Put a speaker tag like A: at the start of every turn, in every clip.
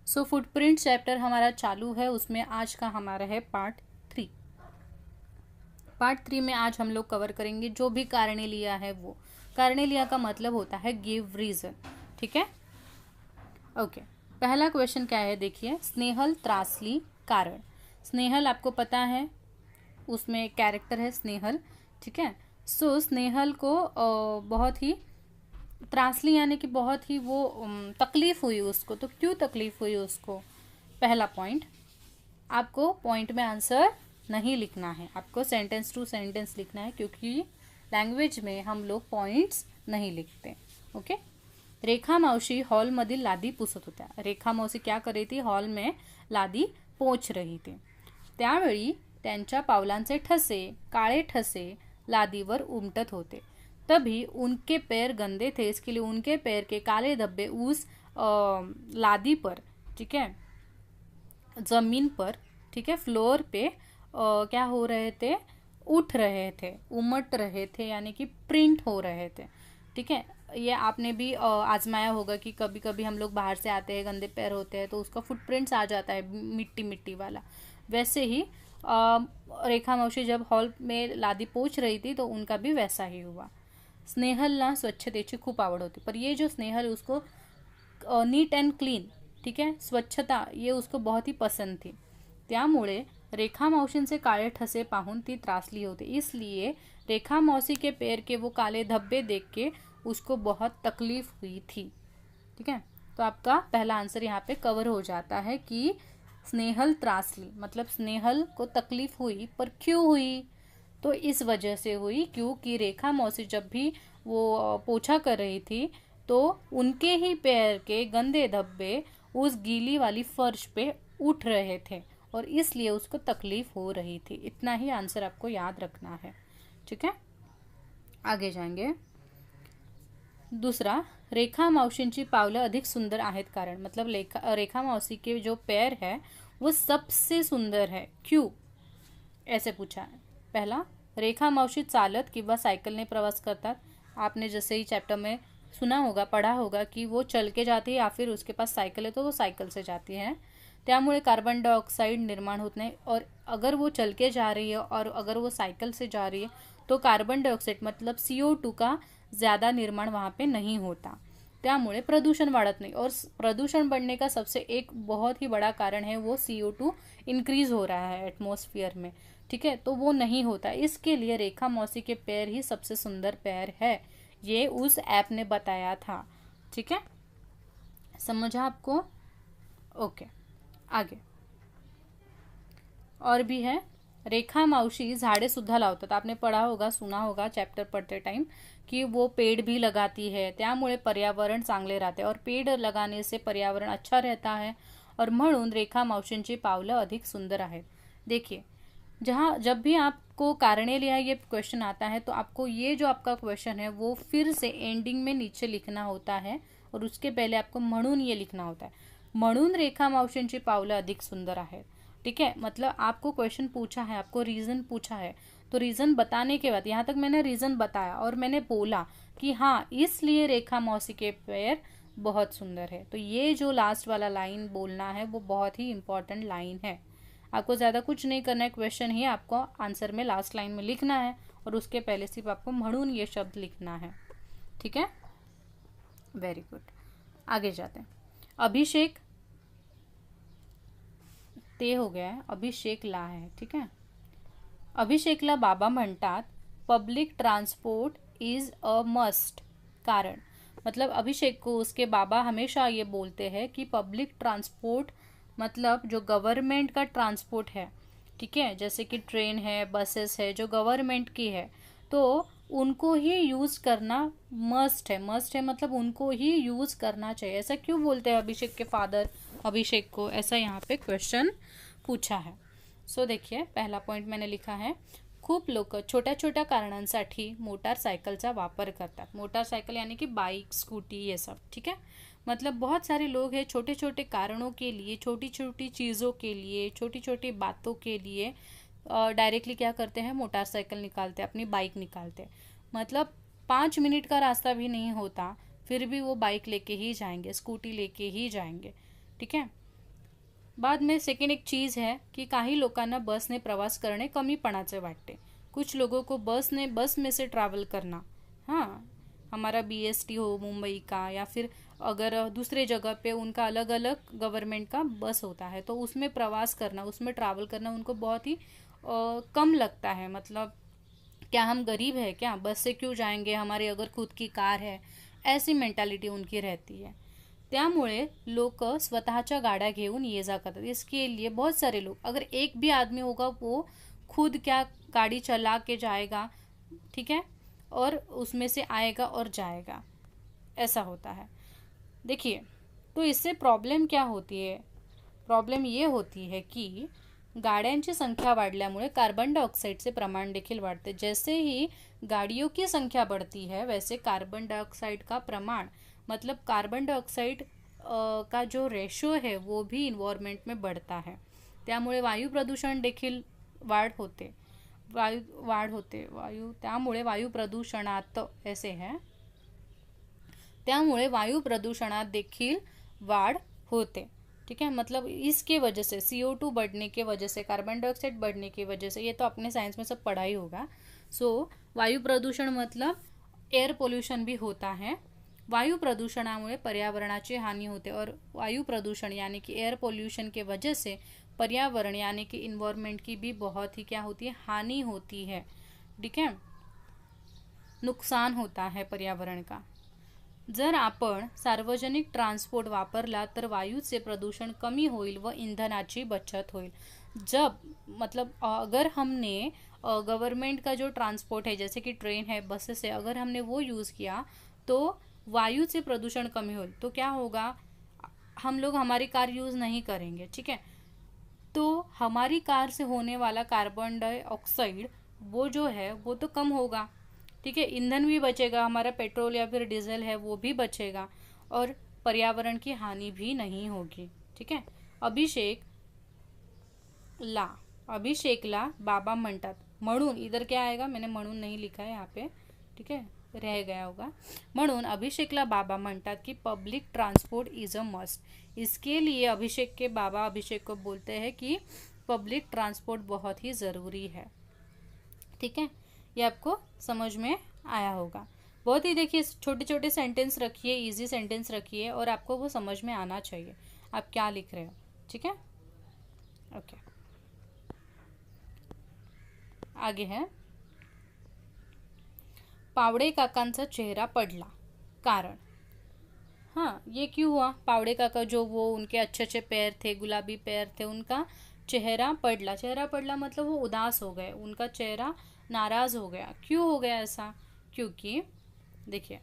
A: सो footprint chapter हमारा चालू है, उसमें आज का हमारा है पार्ट 3। पार्ट 3 में आज हम लोग कवर करेंगे जो भी कारणे लिया है वो। कारणे लिया का मतलब होता है गिव रीजन, ठीक है। ओके, पहला क्वेश्चन क्या है देखिए, स्नेहल त्रासली कारण। स्नेहल आपको पता है, उसमें एक कैरेक्टर है स्नेहल, ठीक है। सो स्नेहल को बहुत ही त्रासली यानी कि बहुत ही वो तकलीफ हुई उसको। तो क्यों तकलीफ हुई उसको? पहला पॉइंट, आपको पॉइंट में आंसर नहीं लिखना है, आपको सेंटेंस टू सेंटेंस लिखना है, क्योंकि लैंग्वेज में हम लोग पॉइंट्स नहीं लिखते। ओके। रेखा मावशी हॉलमधील लादी पुसत होत्या। रेखा मावशी क्या कर रही थी? हॉल में लादी पोछ रही थी। त्यावेळी त्यांच्या पावलांचे ठसे, काळे ठसे लादीवर उमटत होते। तभी उनके पैर गंदे थे, इसके लिए उनके पैर के काले धब्बे उस लादी पर, ठीक है, जमीन पर, ठीक है, फ्लोर पे क्या हो रहे थे? उठ रहे थे, उमट रहे थे, यानी कि प्रिंट हो रहे थे, ठीक है। ये आपने भी आजमाया होगा कि कभी कभी हम लोग बाहर से आते हैं, गंदे पैर होते हैं, तो उसका फुटप्रिंट्स आ जाता है, मिट्टी मिट्टी वाला। वैसे ही रेखा मावशी जब हॉल में लादी पोछ रही थी तो उनका भी वैसा ही हुआ। स्नेहलला स्वच्छतेची खूप आवड होती, पर ये जो स्नेहल, उसको नीट एंड क्लीन, ठीक है, स्वच्छता, ये उसको बहुत ही पसंद थी। त्यामुळे रेखा मावशींचे काळे ठसे पाहून ती त्रासली होती, इसलिए रेखा मौसी के पैर के वो काले धब्बे देख के उसको बहुत तकलीफ हुई थी, ठीक है। तो आपका पहला आंसर यहाँ पे कवर हो जाता है कि स्नेहल त्रासली, मतलब स्नेहल को तकलीफ हुई, पर क्यों हुई? तो इस वजह से हुई क्योंकि रेखा मौसी जब भी वो पोछा कर रही थी तो उनके ही पैर के गंदे धब्बे उस गीली वाली फर्श पे उठ रहे थे और इसलिए उसको तकलीफ हो रही थी। इतना ही आंसर आपको याद रखना है, ठीक है। आगे जाएंगे। दूसरा, रेखा मावशींची पावलं अधिक सुंदर आहेत कारण, मतलब रेखा मौसी के जो पैर है वो सबसे सुंदर है, क्यों? ऐसे पूछा है। पहला, रेखा मावशी चालत किंवा सायकलने प्रवास करतात। आपने जैसे ही चैप्टर में सुना होगा, पढ़ा होगा कि वो चल के जाती है या फिर उसके पास साइकिल है तो वो साइकिल से जाती है। त्यामुळे कार्बन डाइऑक्साइड निर्माण होत नाही, और अगर वो चल के जा रही है और अगर वो साइकिल से जा रही है तो कार्बन डाइऑक्साइड मतलब CO2 का ज़्यादा निर्माण वहाँ पे नहीं होता, त्यामुळे प्रदूषण वाढत नहीं। और प्रदूषण बढ़ने का सबसे एक बहुत ही बड़ा कारण है वो CO2 इंक्रीज हो रहा है एटमॉस्फेयर में, ठीक है, तो वो नहीं होता। इसके लिए रेखा मौसी के पैर ही सबसे सुंदर पैर है, ये उस ऐप ने बताया था, ठीक है। समझा आपको? ओके, आगे और भी है। रेखा मावशी झाड़े सुद्धा लावतात। आपने पढ़ा होगा, सुना होगा चैप्टर पढ़ते टाइम कि वो पेड़ भी लगाती है, त्यामुळे पर्यावरण चांगले राहते, और पेड़ लगाने से पर्यावरण अच्छा रहता है, और म्हणून रेखा मावशींची पावलं अधिक सुंदर आहेत। देखिए, जब भी आपको कारणे लिया ये क्वेश्चन आता है तो आपको ये जो आपका क्वेश्चन है वो फिर से एंडिंग में नीचे लिखना होता है, और उसके पहले आपको म्हणून ये लिखना होता है। म्हणून रेखा मावशींची पावलं अधिक सुंदर आहेत, ठीक है। मतलब आपको क्वेश्चन पूछा है, आपको रीज़न पूछा है, तो रीज़न बताने के बाद, यहाँ तक मैंने रीज़न बताया और मैंने बोला कि हाँ इसलिए रेखा मौसी के पैर बहुत सुंदर है, तो ये जो लास्ट वाला लाइन बोलना है वो बहुत ही इंपॉर्टेंट लाइन है। आपको ज़्यादा कुछ नहीं करना है, क्वेश्चन ही आपको आंसर में लास्ट लाइन में लिखना है, और उसके पहले सिर्फ आपको म्हणून ये शब्द लिखना है, ठीक है। वेरी गुड, आगे जाते हैं। अभिषेक, ते हो गया है, अभिषेकला है, ठीक है। अभिषेकला बाबा म्हणतात public transport is a must, कारण, मतलब अभिषेक को उसके बाबा हमेशा ये बोलते हैं कि पब्लिक ट्रांसपोर्ट मतलब जो गवर्नमेंट का ट्रांसपोर्ट है, ठीक है, जैसे कि ट्रेन है, बसेस है, जो गवर्नमेंट की है, तो उनको ही यूज़ करना मस्ट है। मस्ट है मतलब उनको ही यूज़ करना चाहिए। ऐसा क्यों बोलते हैं अभिषेक के फादर अभिषेक को? ऐसा यहाँ पे क्वेश्चन पूछा है। सो देखिए, पहला पॉइंट मैंने लिखा है, खूप लोक छोट्या छोट्या कारणांसाठी मोटारसायकलचा वापर करतात। मोटारसाइकिल यानी कि बाइक, स्कूटी, ये सब, ठीक है। मतलब बहुत सारे लोग हैं छोटे छोटे कारणों के लिए, छोटी छोटी चीज़ों के लिए, छोटी छोटी बातों के लिए डायरेक्टली क्या करते हैं, मोटरसाइकिल निकालते हैं, अपनी बाइक निकालते हैं। मतलब 5 मिनट का रास्ता भी नहीं होता फिर भी वो बाइक लेके ही जाएंगे, स्कूटी लेके ही जाएंगे, ठीक है। बाद में सेकंड एक चीज़ है की काही लोकांना बसने प्रवास करणे कमीपणाचे वाटते. कुछ लोगों को बस में से ट्रैवल करना, हाँ, हमारा BST हो मुंबई का या फिर अगर दूसरे जगह पे उनका अलग अलग गवर्नमेंट का बस होता है तो उसमें प्रवास करना, उसमें ट्रैवल करना उनको बहुत ही कम लगता है. मतलब क्या हम गरीब है क्या, बस से क्यों जाएंगे, हमारी अगर खुद की कार है, ऐसी मेंटॅलिटी उनकी रहती है. त्यामुळे लोक स्वतःच्या गाड्या घेऊन ये जा करतात. इसके लिए बहुत सारे लोग, अगर एक भी आदमी होगा वो खुद क्या गाड़ी चला के जाएगा, ठीक है, और उसमें से आएगा और जाएगा, ऐसा होता है. देखिए, तो इससे प्रॉब्लेम क्या होती है, प्रॉब्लेम ये होती है की गाड्यांची संख्या वाढल्यामुळे कार्बन डायऑक्साइडचे प्रमाण देखील वाढते. जैसे ही गाड़ियों की संख्या बढ़ती है वैसे कार्बन डाइऑक्साइड का प्रमाण, मतलब कार्बन डाइऑक्साइड का जो रेशो है वो भी इन्वायरमेंट में बढ़ता है. त्यामुळे वायु प्रदूषण देखील वाढ होते. त्यामुळे वायु प्रदूषणात ऐसे है, त्यामुळे वायु प्रदूषणात देखील वाढ होते. ठीक है, मतलब इसके वजह से CO2 बढ़ने के वजह से, कार्बन डाइऑक्साइड बढ़ने की वजह से, ये तो अपने साइंस में सब पढ़ा ही होगा. सो वायु प्रदूषण मतलब एयर पोल्यूशन भी होता है. वायु प्रदूषणामुळे पर्यावरणाची हानि होते और वायु प्रदूषण यानी कि एयर पोल्यूशन के वजह से पर्यावरण यानी कि इन्वायरमेंट की भी बहुत ही क्या होती है, हानि होती है. ठीक है, नुकसान होता है पर्यावरण का. जर आपण सार्वजनिक ट्रान्सपोर्ट वापरला तर वायूचे प्रदूषण कमी होईल व ईंधनाची बचत होईल. जब मतलब अगर हमने गवर्नमेंट का जो ट्रांसपोर्ट है जैसे कि ट्रेन है, बसेस है, अगर हमने वो यूज़ किया तो वायु से प्रदूषण कमी होईल. तो क्या होगा, हम लोग हमारी कार यूज़ नहीं करेंगे, ठीक है, तो हमारी कार से होने वाला कार्बन डाइऑक्साइड वो जो है वो तो कम होगा. ठीक है, ईंधन भी बचेगा, हमारा पेट्रोल या फिर डीजल है वो भी बचेगा और पर्यावरण की हानि भी नहीं होगी. ठीक है, अभिषेकला बाबा म्हणतात. म्हणून इधर क्या आएगा, मैंने म्हणून नहीं लिखा है यहाँ पे, ठीक है, रह गया होगा. म्हणून अभिषेकला बाबा म्हणतात कि public transport is a must. इसके लिए अभिषेक को बोलते हैं कि पब्लिक ट्रांसपोर्ट बहुत ही ज़रूरी है. ठीक है, ये आपको समझ में आया होगा. बहुत ही देखिए छोटे छोटे सेंटेंस रखिए, इजी सेंटेंस रखिए और आपको वो समझ में आना चाहिए आप क्या लिख रहे हो. ठीक है, ओके. आगे है, पावड़े काकांचा चेहरा पडला. कारण, हाँ, ये क्यों हुआ, पावड़े काका जो वो उनके अच्छे अच्छे पैर थे, गुलाबी पैर थे, उनका चेहरा पडला. चेहरा पडला मतलब वो उदास हो गए, उनका चेहरा नाराज हो गया. क्यों हो गया ऐसा, क्योंकि देखिए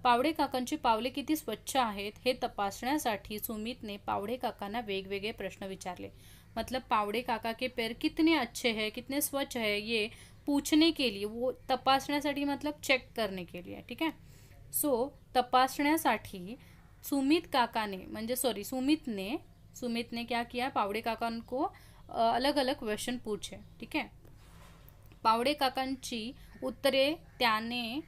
A: पावडे काकांची पावले किती स्वच्छ आहेत हे तपासण्यासाठी सुमितने पावडे काकांना वेगवेगळे प्रश्न विचारले. मतलब पावडे काका के पैर कितने अच्छे हैं, कितने स्वच्छ है, ये पूछने के लिए, वो तपासण्यासाठी मतलब चेक करने के लिए. ठीक है, सो तपासण्यासाठी सुमितने क्या किया, पावडे काकां को अलग अलग क्वेश्चन पूछे. ठीक है, पावडे काकांची उत्तरे त्याने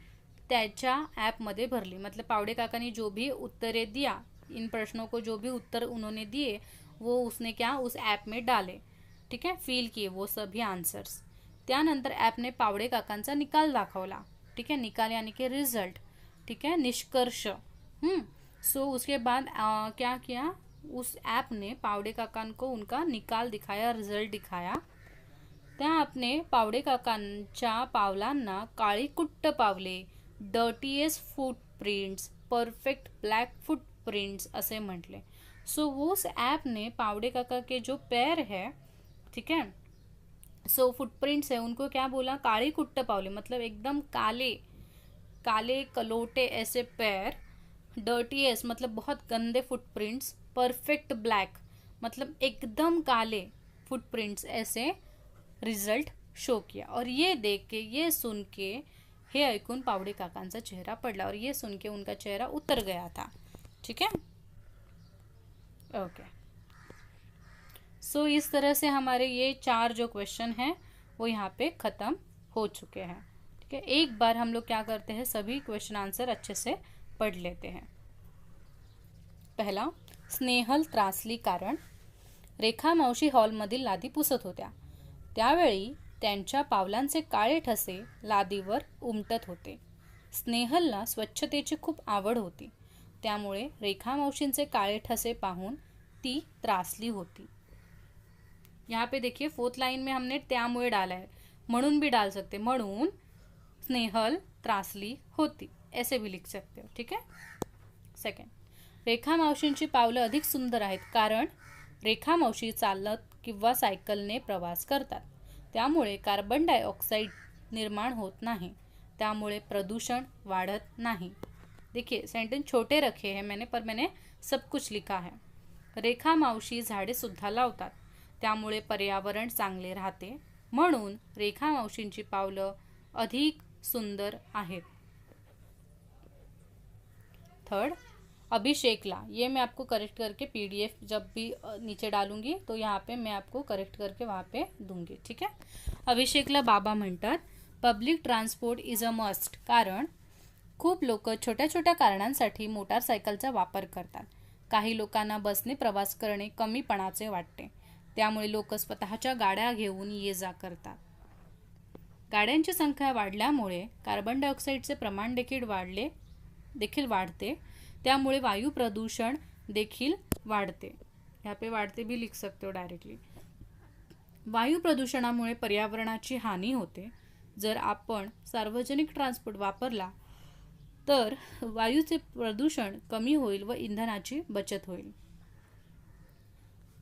A: त्याच्या ॲपमध्ये भरली. मतलब पावडे काकांनी जो भी उत्तरे दिया, इन प्रश्नों को जो भी उत्तर उन्होंने दिए वो उसने क्या उस ऐप में डाले. ठीक है, फील किए वो सभी आंसर्स. त्यानंतर ॲपने पावडे काकांचा निकाल दाखवला. ठीक है, निकाल यानी कि रिजल्ट. ठीक है, निष्कर्ष. सो उसके बाद क्या किया, उस ऐप ने पावडे काकां को उनका निकाल दिखाया, रिजल्ट दिखाया. त्या आपने पावडे काकांच्या पावलांना काळी कुट्ट पावले, dirtiest footprints, perfect black footprints असे म्हटले. सो उस ऐप ने पावडे काका के जो पैर है, ठीक है, सो फुटप्रिंट्स है, उनको क्या बोला, काली कुट्ट पावले, मतलब एकदम काले काले कलोटे ऐसे पैर, डर्टीएस्ट मतलब बहुत गंदे फुटप्रिंट्स, परफेक्ट ब्लैक मतलब एकदम काले फुटप्रिंट्स, ऐसे रिजल्ट शो किया. और ये देख के, ये सुन के, हे ऐकून पावडे काकांचा चेहरा पडला और ये सुन के उनका चेहरा उतर गया था. ठीक है, ओके. सो इस तरह से हमारे ये 4 जो क्वेश्चन हैं वो यहाँ पे ख़त्म हो चुके हैं. ठीक है, एक बार हम लोग क्या करते हैं, सभी क्वेश्चन आंसर अच्छे से पढ़ लेते हैं. पहला, स्नेहल त्रासली कारण. रेखा मावशी हॉलमधील लादी पुसत होत्या. त्यावेळी त्यांच्या पावलांचे काळे ठसे लादीवर उमटत होते. स्नेहलला स्वच्छतेची खूप आवड होती. त्यामुळे रेखा मावशींचे काळे ठसे पाहून ती त्रासली होती. यहाँ पे देखिए फोर्थ लाइन में हमने त्यामुळे डाला है, म्हणून भी डाल सकते, म्हणून स्नेहल त्रासली होती, ऐसे भी लिख सकते हो. ठीक है. सेकंड, रेखा मावशींची पावलं अधिक सुंदर आहेत कारण रेखा मावशी चालत किंवा सायकलने प्रवास करतात. त्यामुळे कार्बन डायऑक्साइड निर्माण होत नाही. त्यामुळे प्रदूषण वाढत नाही. देखिए सेंटेंस छोटे रखे हैं मैंने, पर मैंने सब कुछ लिखा है. रेखा मावशी झाडे सुद्धा लावतात. त्यामुळे पर्यावरण चांगले राहते. म्हणून रेखा मावशींची पावलं अधिक सुंदर आहेत. थर्ड, अभिषेकला, ये मैं आपको करेक्ट करके पीडीएफ जब भी नीचे डालूंगी तो यहाँ पे मैं आपको करेक्ट करके वहाँ पे दूंगी. ठीक है. अभिषेकला बाबा म्हणतात public transport is a must, कारण खूप लोक छोट्या छोट्या कारणांसाठी मोटारसायकलचा वापर करतात. काही लोकांना बसने प्रवास करणे कमीपणाचे वाटते. त्यामुळे लोक स्वतःच्या गाड्या घेऊन ये जा करतात. गाड्यांची संख्या वाढल्यामुळे कार्बन डायऑक्साईडचे प्रमाण देखील वाढते. त्यामुळे वायू प्रदूषण देखील वाढते. यहाँ पे वाढते भी लिख सकते हो डायरेक्टली. वायू प्रदूषणामुळे पर्यावरणाची हानी होते. जर आपण सार्वजनिक ट्रान्सपोर्ट वापरला तर वायूचे प्रदूषण कमी होईल व इंधनाची बचत होईल.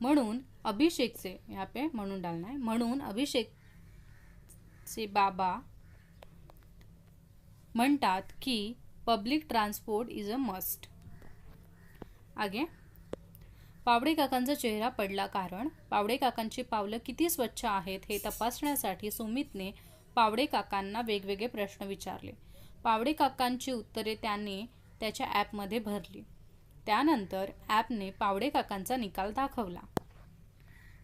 A: म्हणून अभिषेकचे, यहाँ पे म्हणून डालना है, म्हणून अभिषेकचे बाबा म्हणतात की public transport is a must. आगे, पावडे काकांचा चेहरा पडला कारण पावडे काकांची पावलं किती स्वच्छ आहेत हे तपासण्यासाठी सुमितने पावडे काकांना वेगवेगळे प्रश्न विचारले. पावडे काकांची उत्तरे त्याने त्याच्या ॲपमध्ये भरली. त्यानंतर ॲपने पावडे काकांचा निकाल दाखवला.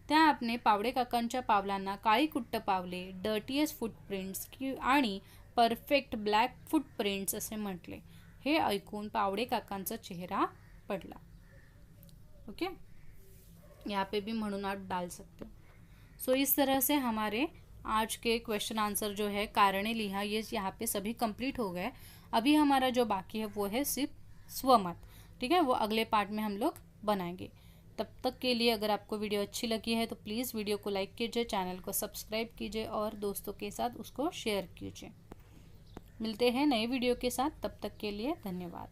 A: त्या ॲपने पावडे काकांच्या पावलांना काळी कुट्ट पावले, डर्टीएस्ट फुटप्रिंट्स आणि परफेक्ट ब्लॅक फुटप्रिंट्स असे म्हटले. हे ऐकून पावडे काकांचा चेहरा पडला. ओके, यहाँ पे भी म्हणून आप डाल सकते हो. सो इस तरह से हमारे आज के क्वेश्चन आंसर जो है कारणे लिहा, ये यहाँ पे सभी कंप्लीट हो गए. अभी हमारा जो बाकी है वो है सिर्फ स्वमत. ठीक है, वो अगले पार्ट में हम लोग बनाएंगे. तब तक के लिए अगर आपको वीडियो अच्छी लगी है तो प्लीज़ वीडियो को लाइक कीजिए, चैनल को सब्सक्राइब कीजिए और दोस्तों के साथ उसको शेयर कीजिए. मिलते हैं नए वीडियो के साथ. तब तक के लिए धन्यवाद.